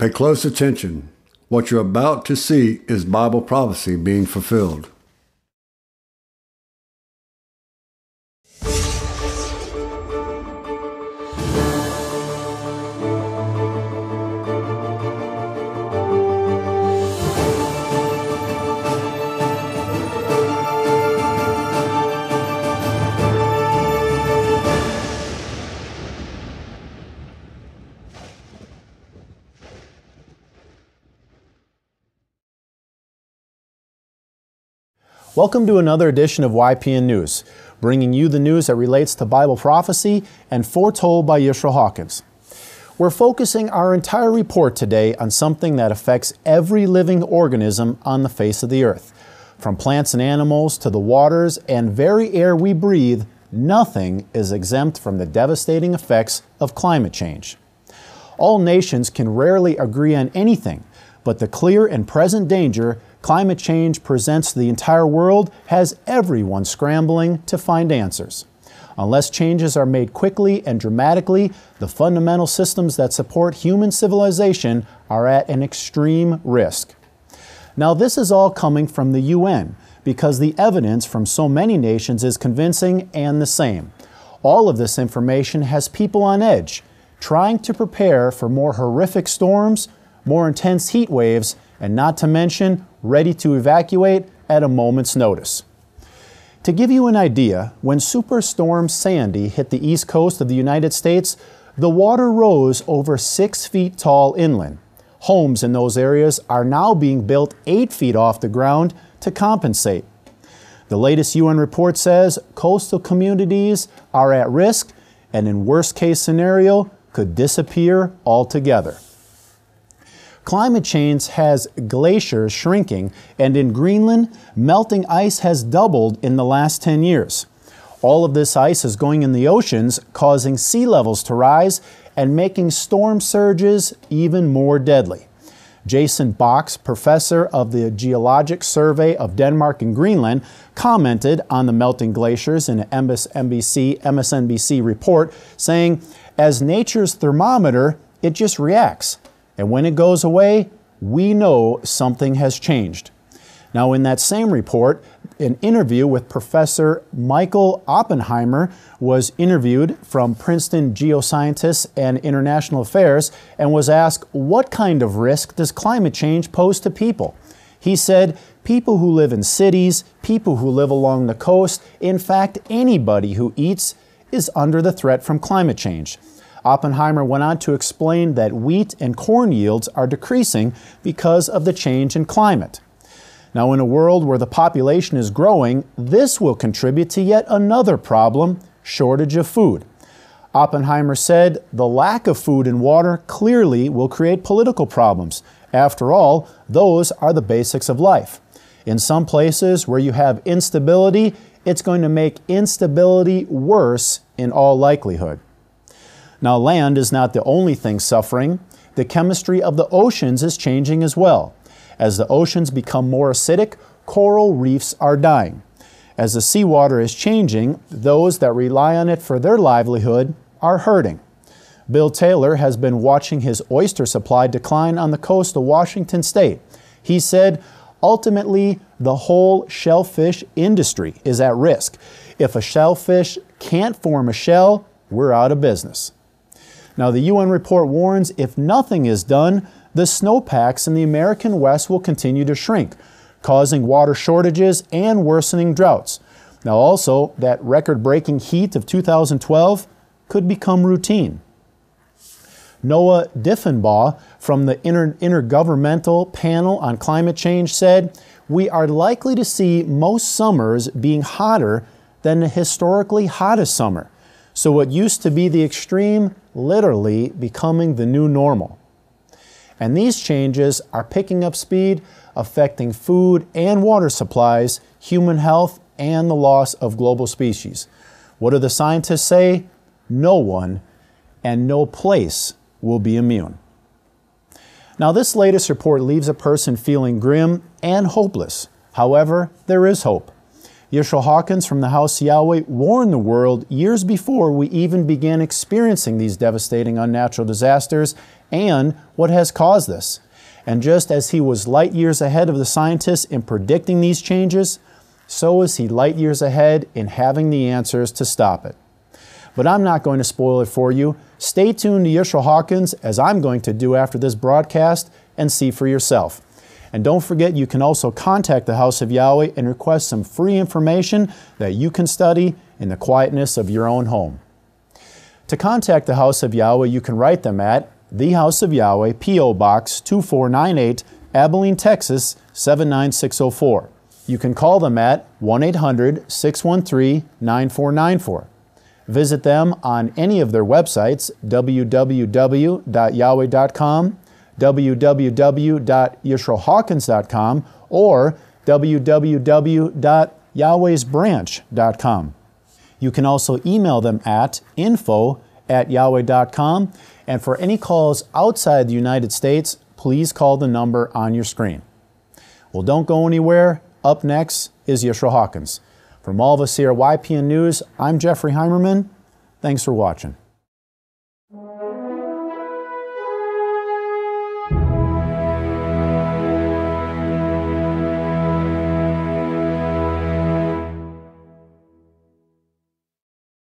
Pay close attention. What you're about to see is Bible prophecy being fulfilled. Welcome to another edition of YPN News, bringing you the news that relates to Bible prophecy and foretold by Yisrael Hawkins. We're focusing our entire report today on something that affects every living organism on the face of the earth. From plants and animals to the waters and very air we breathe, nothing is exempt from the devastating effects of climate change. All nations can rarely agree on anything, but the clear and present danger climate change presents to the entire world has everyone scrambling to find answers. Unless changes are made quickly and dramatically, the fundamental systems that support human civilization are at an extreme risk. Now, this is all coming from the UN because the evidence from so many nations is convincing and the same. All of this information has people on edge, trying to prepare for more horrific storms, more intense heat waves, and not to mention ready to evacuate at a moment's notice. To give you an idea, when Superstorm Sandy hit the east coast of the United States, the water rose over 6 feet tall inland. Homes in those areas are now being built 8 feet off the ground to compensate. The latest UN report says coastal communities are at risk and in worst case scenario could disappear altogether. Climate change has glaciers shrinking, and in Greenland, melting ice has doubled in the last 10 years. All of this ice is going in the oceans, causing sea levels to rise and making storm surges even more deadly. Jason Box, professor of the Geologic Survey of Denmark and Greenland, commented on the melting glaciers in an MSNBC report, saying, "As nature's thermometer, it just reacts. And when it goes away, we know something has changed." Now, in that same report, an interview with Professor Michael Oppenheimer was interviewed from Princeton Geoscientists and International Affairs and was asked, what kind of risk does climate change pose to people? He said, people who live in cities, people who live along the coast, in fact, anybody who eats is under the threat from climate change. Oppenheimer went on to explain that wheat and corn yields are decreasing because of the change in climate. Now, in a world where the population is growing, this will contribute to yet another problem, shortage of food. Oppenheimer said the lack of food and water clearly will create political problems. After all, those are the basics of life. In some places where you have instability, it's going to make instability worse in all likelihood. Now, land is not the only thing suffering. The chemistry of the oceans is changing as well. As the oceans become more acidic, coral reefs are dying. As the seawater is changing, those that rely on it for their livelihood are hurting. Bill Taylor has been watching his oyster supply decline on the coast of Washington State. He said, ultimately, the whole shellfish industry is at risk. If a shellfish can't form a shell, we're out of business. Now, the UN report warns if nothing is done, the snowpacks in the American West will continue to shrink, causing water shortages and worsening droughts. Now, also, that record-breaking heat of 2012 could become routine. Noah Diffenbaugh from the Intergovernmental Panel on Climate Change said, "We are likely to see most summers being hotter than the historically hottest summer. So what used to be the extreme literally becoming the new normal." And these changes are picking up speed, affecting food and water supplies, human health, and the loss of global species. What do the scientists say? No one and no place will be immune. Now, this latest report leaves a person feeling grim and hopeless. However, there is hope. Yisrael Hawkins from the House of Yahweh warned the world years before we even began experiencing these devastating unnatural disasters and what has caused this. And just as he was light years ahead of the scientists in predicting these changes, so is he light years ahead in having the answers to stop it. But I'm not going to spoil it for you. Stay tuned to Yisrael Hawkins, as I'm going to do after this broadcast, and see for yourself. And don't forget, you can also contact the House of Yahweh and request some free information that you can study in the quietness of your own home. To contact the House of Yahweh, you can write them at The House of Yahweh, P.O. Box 2498, Abilene, Texas 79604. You can call them at 1-800-613-9494. Visit them on any of their websites, www.yahweh.com, www.yisraelhawkins.com, or www.yahwehsbranch.com. You can also email them at info@yahweh.com, and for any calls outside the United States, please call the number on your screen. Well, don't go anywhere. Up next is Yisrael Hawkins. From all of us here at YPN News, I'm Jeffrey Heimerman. Thanks for watching.